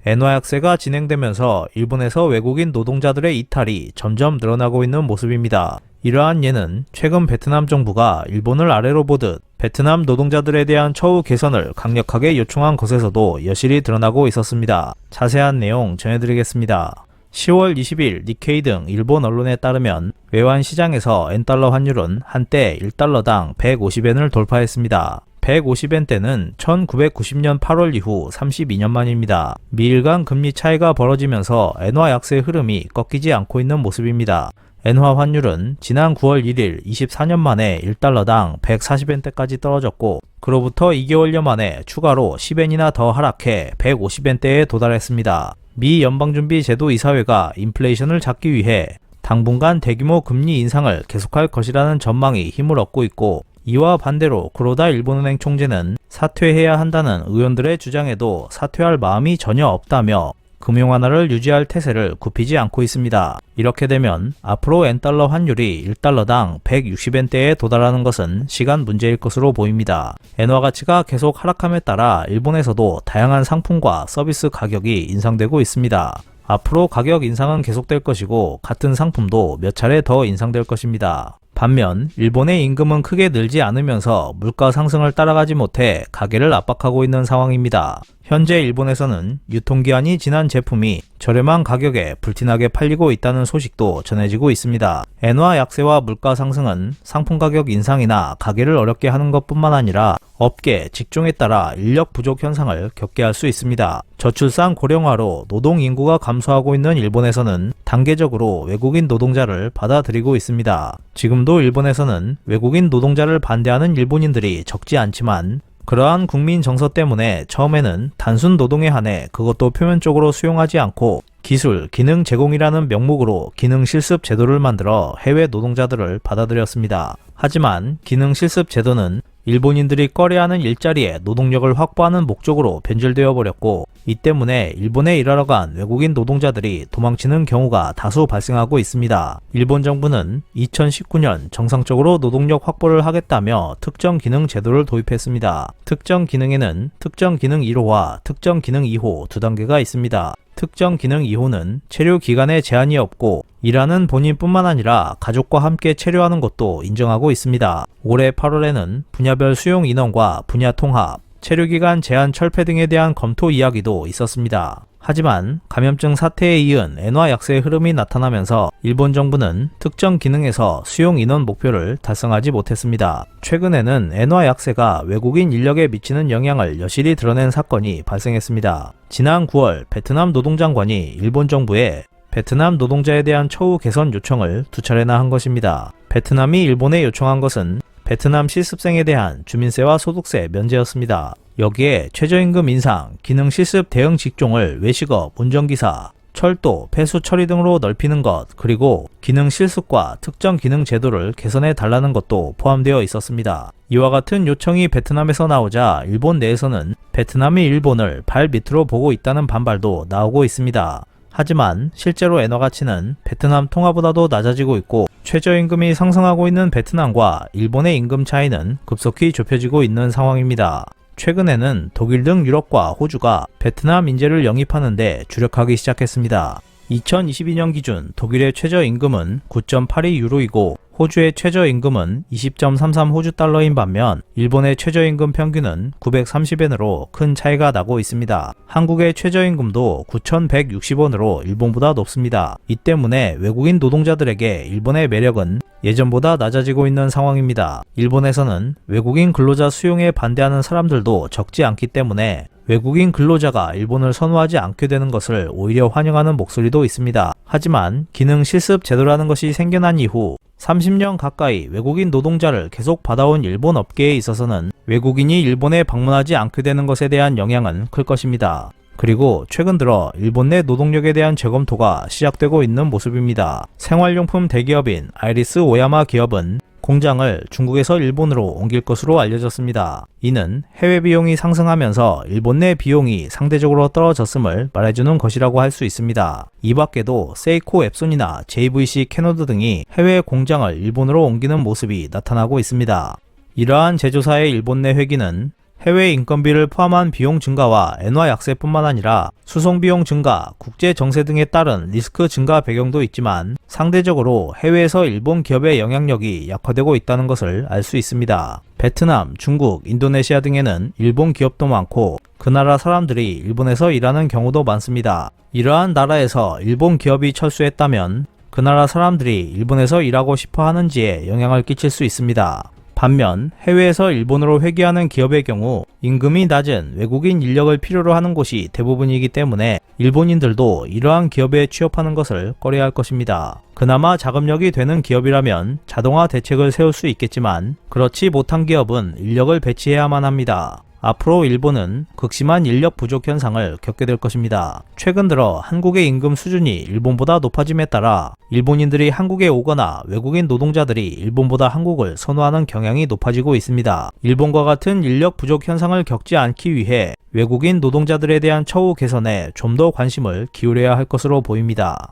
엔화 약세가 진행되면서 일본에서 외국인 노동자들의 이탈이 점점 늘어나고 있는 모습입니다. 이러한 예는 최근 베트남 정부가 일본을 아래로 보듯 베트남 노동자들에 대한 처우 개선을 강력하게 요청한 것에서도 여실히 드러나고 있었습니다. 자세한 내용 전해드리겠습니다. 10월 20일 니케이 등 일본 언론에 따르면 외환 시장에서 엔달러 환율은 한때 1달러당 150엔을 돌파했습니다. 150엔대는 1990년 8월 이후 32년 만입니다. 미일 간 금리 차이가 벌어지면서 엔화 약세 흐름이 꺾이지 않고 있는 모습입니다. 엔화 환율은 지난 9월 1일 24년 만에 1달러당 140엔대까지 떨어졌고 그로부터 2개월여 만에 추가로 10엔이나 더 하락해 150엔대에 도달했습니다. 미 연방준비제도 이사회가 인플레이션을 잡기 위해 당분간 대규모 금리 인상을 계속할 것이라는 전망이 힘을 얻고 있고 이와 반대로 구로다 일본은행 총재는 사퇴해야 한다는 의원들의 주장에도 사퇴할 마음이 전혀 없다며 금융 완화를 유지할 태세를 굽히지 않고 있습니다. 이렇게 되면 앞으로 엔달러 환율이 1달러당 160엔대에 도달하는 것은 시간 문제일 것으로 보입니다. 엔화 가치가 계속 하락함에 따라 일본에서도 다양한 상품과 서비스 가격이 인상되고 있습니다. 앞으로 가격 인상은 계속될 것이고 같은 상품도 몇 차례 더 인상될 것입니다. 반면 일본의 임금은 크게 늘지 않으면서 물가 상승을 따라가지 못해 가게를 압박하고 있는 상황입니다. 현재 일본에서는 유통기한이 지난 제품이 저렴한 가격에 불티나게 팔리고 있다는 소식도 전해지고 있습니다. 엔화 약세와 물가 상승은 상품 가격 인상이나 가게를 어렵게 하는 것뿐만 아니라 업계, 직종에 따라 인력 부족 현상을 겪게 할 수 있습니다. 저출산 고령화로 노동 인구가 감소하고 있는 일본에서는 단계적으로 외국인 노동자를 받아들이고 있습니다. 지금도 일본에서는 외국인 노동자를 반대하는 일본인들이 적지 않지만 그러한 국민 정서 때문에 처음에는 단순 노동에 한해 그것도 표면적으로 수용하지 않고 기술, 기능 제공이라는 명목으로 기능 실습 제도를 만들어 해외 노동자들을 받아들였습니다. 하지만 기능 실습 제도는 일본인들이 꺼려하는 일자리에 노동력을 확보하는 목적으로 변질되어 버렸고 이 때문에 일본에 일하러 간 외국인 노동자들이 도망치는 경우가 다수 발생하고 있습니다. 일본 정부는 2019년 정상적으로 노동력 확보를 하겠다며 특정 기능 제도를 도입했습니다. 특정 기능에는 특정 기능 1호와 특정 기능 2호 두 단계가 있습니다. 특정 기능 2호는 체류 기간에 제한이 없고 일하는 본인뿐만 아니라 가족과 함께 체류하는 것도 인정하고 있습니다. 올해 8월에는 분야별 수용 인원과 분야 통합, 체류기간 제한 철폐 등에 대한 검토 이야기도 있었습니다. 하지만 감염증 사태에 이은 엔화 약세의 흐름이 나타나면서 일본 정부는 특정 기능에서 수용 인원 목표를 달성하지 못했습니다. 최근에는 엔화 약세가 외국인 인력에 미치는 영향을 여실히 드러낸 사건이 발생했습니다. 지난 9월 베트남 노동장관이 일본 정부에 베트남 노동자에 대한 처우 개선 요청을 두 차례나 한 것입니다. 베트남이 일본에 요청한 것은 베트남 실습생에 대한 주민세와 소득세 면제였습니다. 여기에 최저임금 인상, 기능 실습 대응 직종을 외식업, 운전기사, 철도, 폐수 처리 등으로 넓히는 것, 그리고 기능 실습과 특정 기능 제도를 개선해 달라는 것도 포함되어 있었습니다. 이와 같은 요청이 베트남에서 나오자 일본 내에서는 베트남이 일본을 발 밑으로 보고 있다는 반발도 나오고 있습니다. 하지만 실제로 엔화 가치는 베트남 통화보다도 낮아지고 있고 최저임금이 상승하고 있는 베트남과 일본의 임금 차이는 급속히 좁혀지고 있는 상황입니다. 최근에는 독일 등 유럽과 호주가 베트남 인재를 영입하는데 주력하기 시작했습니다. 2022년 기준 독일의 최저임금은 9.82 유로이고 호주의 최저임금은 20.33 호주 달러인 반면 일본의 최저임금 평균은 930엔으로 큰 차이가 나고 있습니다. 한국의 최저임금도 9,160원으로 일본보다 높습니다. 이 때문에 외국인 노동자들에게 일본의 매력은 예전보다 낮아지고 있는 상황입니다. 일본에서는 외국인 근로자 수용에 반대하는 사람들도 적지 않기 때문에 외국인 근로자가 일본을 선호하지 않게 되는 것을 오히려 환영하는 목소리도 있습니다. 하지만 기능 실습 제도라는 것이 생겨난 이후 30년 가까이 외국인 노동자를 계속 받아온 일본 업계에 있어서는 외국인이 일본에 방문하지 않게 되는 것에 대한 영향은 클 것입니다. 그리고 최근 들어 일본 내 노동력에 대한 재검토가 시작되고 있는 모습입니다. 생활용품 대기업인 아이리스 오야마 기업은 공장을 중국에서 일본으로 옮길 것으로 알려졌습니다. 이는 해외 비용이 상승하면서 일본 내 비용이 상대적으로 떨어졌음을 말해주는 것이라고 할 수 있습니다. 이 밖에도 세이코 앱손이나 JVC 캐노드 등이 해외 공장을 일본으로 옮기는 모습이 나타나고 있습니다. 이러한 제조사의 일본 내 회기는 해외 인건비를 포함한 비용 증가와 엔화 약세뿐만 아니라 수송 비용 증가, 국제 정세 등에 따른 리스크 증가 배경도 있지만 상대적으로 해외에서 일본 기업의 영향력이 약화되고 있다는 것을 알 수 있습니다. 베트남, 중국, 인도네시아 등에는 일본 기업도 많고 그 나라 사람들이 일본에서 일하는 경우도 많습니다. 이러한 나라에서 일본 기업이 철수했다면 그 나라 사람들이 일본에서 일하고 싶어 하는지에 영향을 끼칠 수 있습니다. 반면 해외에서 일본으로 회귀하는 기업의 경우 임금이 낮은 외국인 인력을 필요로 하는 곳이 대부분이기 때문에 일본인들도 이러한 기업에 취업하는 것을 꺼려할 것입니다. 그나마 자금력이 되는 기업이라면 자동화 대책을 세울 수 있겠지만 그렇지 못한 기업은 인력을 배치해야만 합니다. 앞으로 일본은 극심한 인력 부족 현상을 겪게 될 것입니다. 최근 들어 한국의 임금 수준이 일본보다 높아짐에 따라 일본인들이 한국에 오거나 외국인 노동자들이 일본보다 한국을 선호하는 경향이 높아지고 있습니다. 일본과 같은 인력 부족 현상을 겪지 않기 위해 외국인 노동자들에 대한 처우 개선에 좀 더 관심을 기울여야 할 것으로 보입니다.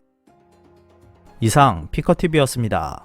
이상 피커TV였습니다.